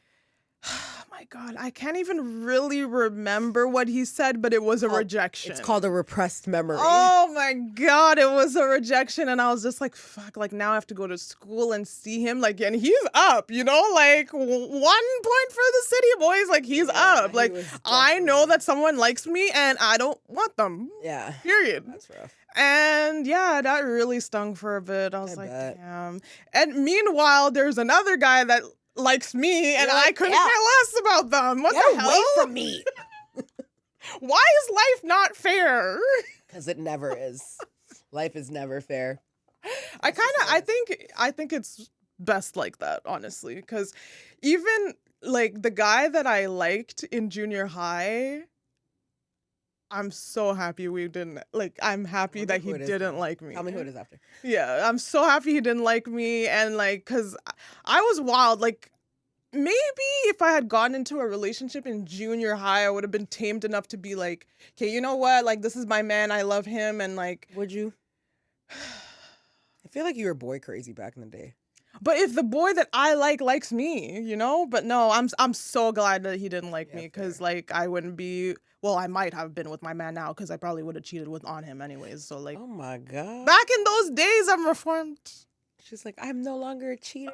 [SPEAKER 2] oh my God, I can't even really remember what he said, but it was a rejection.
[SPEAKER 1] It's called a repressed memory.
[SPEAKER 2] Oh my God, it was a rejection. And I was just like, fuck, like, now I have to go to school and see him. Like, and he's up, you know, like, 1 point for the city, boys. Like, he's up. Like, I know that someone likes me and I don't want them.
[SPEAKER 1] Yeah.
[SPEAKER 2] Period.
[SPEAKER 1] That's rough.
[SPEAKER 2] And yeah, that really stung for a bit. I was like, damn. And meanwhile, there's another guy that likes me, and I couldn't care less about them. What the hell?
[SPEAKER 1] Get away from me.
[SPEAKER 2] Why is life not fair?
[SPEAKER 1] Because it never is. Life is never fair.
[SPEAKER 2] I think it's best like that, honestly. Because even like the guy that I liked in junior high, I'm so happy we didn't, like, I'm happy that he didn't like me.
[SPEAKER 1] Tell me who it is after.
[SPEAKER 2] Yeah, I'm so happy he didn't like me. And like, cause I was wild. Like, maybe if I had gotten into a relationship in junior high, I would have been tamed enough to be like, okay, you know what? Like, this is my man. I love him. And like,
[SPEAKER 1] would you? I feel like you were boy crazy back in the day.
[SPEAKER 2] But if the boy that I likes me, you know, but no, I'm so glad that he didn't like me, because like, I wouldn't be, well, I might have been with my man now, because I probably would have cheated on him anyways. So like,
[SPEAKER 1] oh my God,
[SPEAKER 2] back in those days, I'm reformed.
[SPEAKER 1] She's like, I'm no longer a cheater.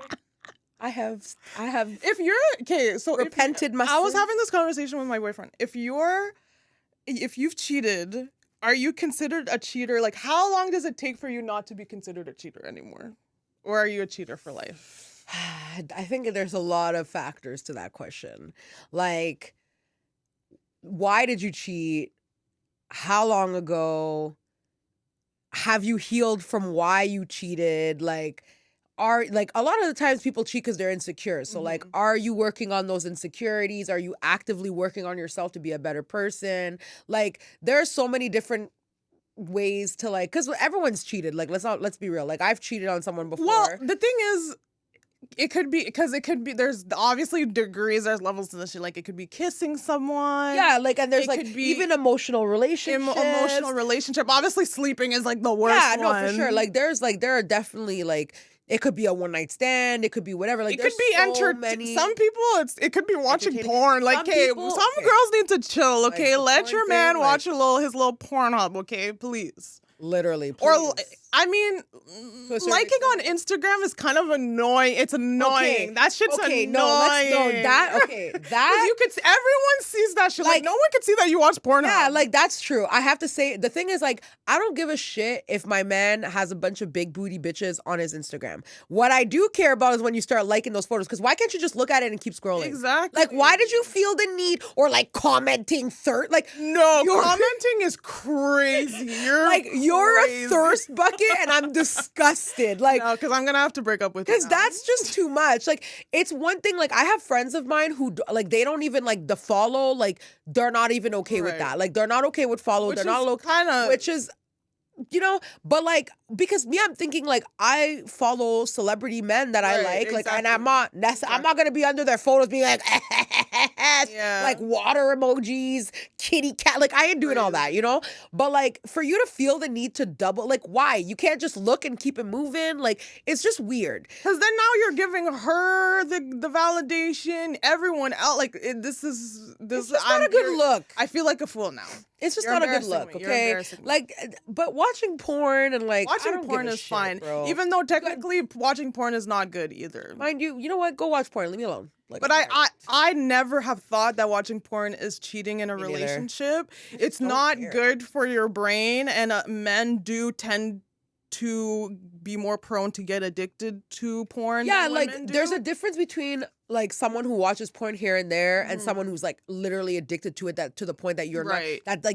[SPEAKER 1] I have.
[SPEAKER 2] If you're okay, so
[SPEAKER 1] repented my.
[SPEAKER 2] I was having this conversation with my boyfriend. If you've cheated, are you considered a cheater? Like, how long does it take for you not to be considered a cheater anymore? Or are you a cheater for life?
[SPEAKER 1] I think there's a lot of factors to that question. Like, why did you cheat? How long ago? Have you healed from why you cheated? Like, a lot of the times people cheat because they're insecure. So like, are you working on those insecurities? Are you actively working on yourself to be a better person? Like, there are so many different ways to, like, because everyone's cheated. Like, let's be real. Like, I've cheated on someone before.
[SPEAKER 2] Well, the thing is, it could be, there's obviously degrees, there's levels to this shit. Like, it could be kissing someone.
[SPEAKER 1] Yeah, like, and there's like even emotional relationships.
[SPEAKER 2] Emotional relationship. Obviously, sleeping is like the worst one.
[SPEAKER 1] Yeah, no, for sure. Like, there are definitely, like, it could be a one-night stand. It could be whatever. Like,
[SPEAKER 2] it could be some people, it could be watching porn. Like, some girls need to chill. Okay, like, let your man watch his little Pornhub. Okay, please.
[SPEAKER 1] Literally, please.
[SPEAKER 2] I mean,
[SPEAKER 1] To a certain
[SPEAKER 2] liking on Instagram is kind of annoying. It's annoying.
[SPEAKER 1] Okay.
[SPEAKER 2] That shit's annoying.
[SPEAKER 1] That
[SPEAKER 2] you could everyone sees that shit. Like no one could see that you watch Pornhub.
[SPEAKER 1] Yeah, like that's true. I have to say the thing is like I don't give a shit if my man has a bunch of big booty bitches on his Instagram. What I do care about is when you start liking those photos, because why can't you just look at it and keep scrolling?
[SPEAKER 2] Exactly.
[SPEAKER 1] Like why did you feel the need or like commenting
[SPEAKER 2] commenting is crazy. You're
[SPEAKER 1] a thirst bucket and I'm disgusted. Like
[SPEAKER 2] no, because I'm gonna have to break up with you.
[SPEAKER 1] Because that's just too much. Like it's one thing. Like I have friends of mine who like they don't even like the follow. Like they're not even okay with that. Like they're not okay with follow.
[SPEAKER 2] Which
[SPEAKER 1] they're not okay. Which is. But like, because me, I'm thinking like I follow celebrity men that I like, exactly. And I'm not gonna be under their photos being like, like water emojis, kitty cat. Like I ain't doing all that, But like for you to feel the need to double, like why? You can't just look and keep it moving. Like it's just weird.
[SPEAKER 2] Because then now you're giving her the validation. Everyone else, like this is
[SPEAKER 1] not a good look.
[SPEAKER 2] I feel like a fool now.
[SPEAKER 1] It's just not a good look, okay? Like, but watching porn and like
[SPEAKER 2] watching porn is fine, bro. Even though technically watching porn is not good either.
[SPEAKER 1] Mind you, you know what? Go watch porn. Leave me alone. Like,
[SPEAKER 2] but I never have thought that watching porn is cheating in a relationship. It's not good for your brain, and men do tend to be more prone to get addicted to porn.
[SPEAKER 1] Yeah, like there's a difference between like someone who watches porn here and there and someone who's like literally addicted to it to the point that you're not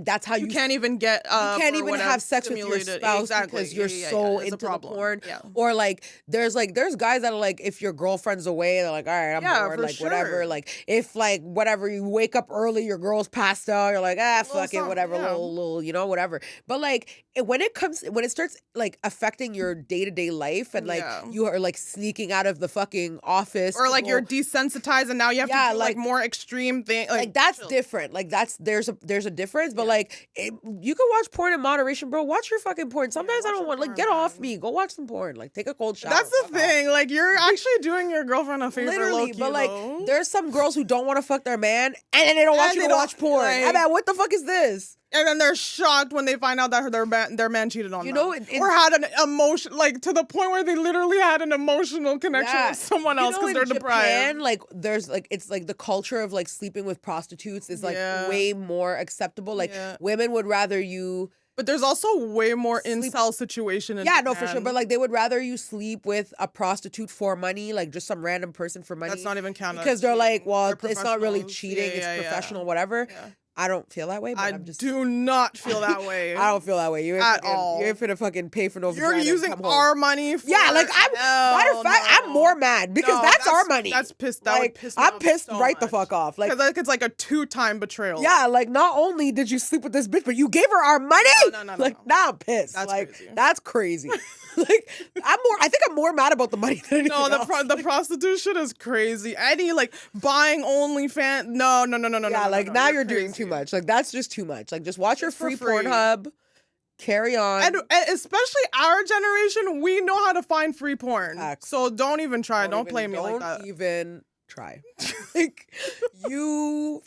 [SPEAKER 1] that's how you
[SPEAKER 2] can't even get
[SPEAKER 1] you can't even have sex with your spouse because you're so into the porn. Or like there's guys that are like, if your girlfriend's away, they're like, all right, I'm bored, like whatever. Like if like whatever, you wake up early, your girl's passed out, you're like, fuck it, whatever, little whatever. But like when it starts like affecting your day-to-day life and like you are like sneaking out of the fucking office,
[SPEAKER 2] or like you're desensitized and now you have to do like more extreme things.
[SPEAKER 1] Like that's different. Like there's a difference. But like you can watch porn in moderation, bro. Watch your fucking porn. Sometimes I don't want like get off me. Go watch some porn. Like take a cold shower.
[SPEAKER 2] That's the thing. Like you're actually doing your girlfriend a favor.
[SPEAKER 1] Literally, but like there's some girls who don't want to fuck their man and then they don't want you to watch porn. Like, I mean, what the fuck is this?
[SPEAKER 2] And then they're shocked when they find out that their man cheated on them. Or had an emotion, like to the point where they literally had an emotional connection with someone else because they're deprived.
[SPEAKER 1] Japan, like there's like it's like the culture of like sleeping with prostitutes is like way more acceptable. Like women would rather you.
[SPEAKER 2] But there's also way more incel situation in Japan.
[SPEAKER 1] No, for sure. But like they would rather you sleep with a prostitute for money, like just some random person for money.
[SPEAKER 2] That's not even counted.
[SPEAKER 1] Because they're like, well, it's not really cheating, it's professional, whatever. Yeah. I don't feel that way, but I'm just...
[SPEAKER 2] do not feel that way.
[SPEAKER 1] I don't feel that way. You ain't finna fucking pay for no vagina.
[SPEAKER 2] You're using our money for...
[SPEAKER 1] Yeah, like matter of fact, I'm more mad because that's our money.
[SPEAKER 2] That would piss me
[SPEAKER 1] I'm
[SPEAKER 2] off
[SPEAKER 1] pissed
[SPEAKER 2] so
[SPEAKER 1] right
[SPEAKER 2] much.
[SPEAKER 1] the fuck off. Like
[SPEAKER 2] it's like a 2-time betrayal.
[SPEAKER 1] Yeah, like not only did you sleep with this bitch, but you gave her our money.
[SPEAKER 2] No.
[SPEAKER 1] Like now I'm pissed. That's crazy. That's crazy. Like I think I'm more mad about the money than anything else.
[SPEAKER 2] The prostitution is crazy. Any like buying OnlyFans. No.
[SPEAKER 1] Yeah, like now you're doing too much. Like that's just too much. Like just watch your free Pornhub. Carry on.
[SPEAKER 2] And especially our generation, we know how to find free porn. So don't even try. Don't play me like that.
[SPEAKER 1] Don't even try. Like you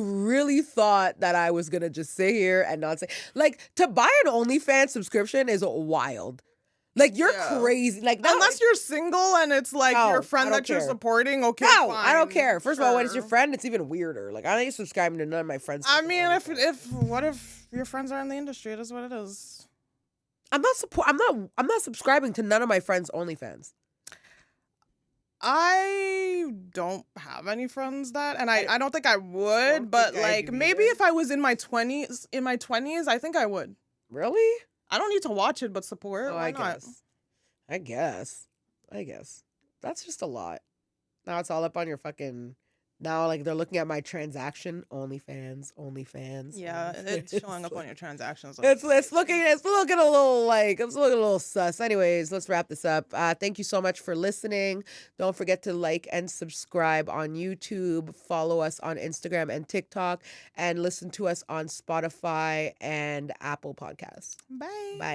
[SPEAKER 1] really thought that I was gonna just sit here and not say, like, to buy an OnlyFans subscription is wild. Like you're crazy. Like
[SPEAKER 2] unless you're single and it's like your friend that you're supporting. Okay,
[SPEAKER 1] no,
[SPEAKER 2] fine,
[SPEAKER 1] I don't care. First of all, when it's your friend, it's even weirder. Like I ain't subscribing to none of my friends.
[SPEAKER 2] I mean, what if your friends are in the industry? It is what it is.
[SPEAKER 1] I'm not subscribing to none of my friends' OnlyFans.
[SPEAKER 2] I don't have any friends and I don't think I would, but like maybe if I was in my 20s, I think I would.
[SPEAKER 1] Really?
[SPEAKER 2] I don't need to watch it, but support. Why not?
[SPEAKER 1] I guess. That's just a lot. Now it's all up on your fucking... Now, like, they're looking at my transaction. OnlyFans.
[SPEAKER 2] Yeah, it's showing up on your transactions.
[SPEAKER 1] It's looking a little sus. Anyways, let's wrap this up. Thank you so much for listening. Don't forget to like and subscribe on YouTube. Follow us on Instagram and TikTok. And listen to us on Spotify and Apple Podcasts.
[SPEAKER 2] Bye.
[SPEAKER 1] Bye.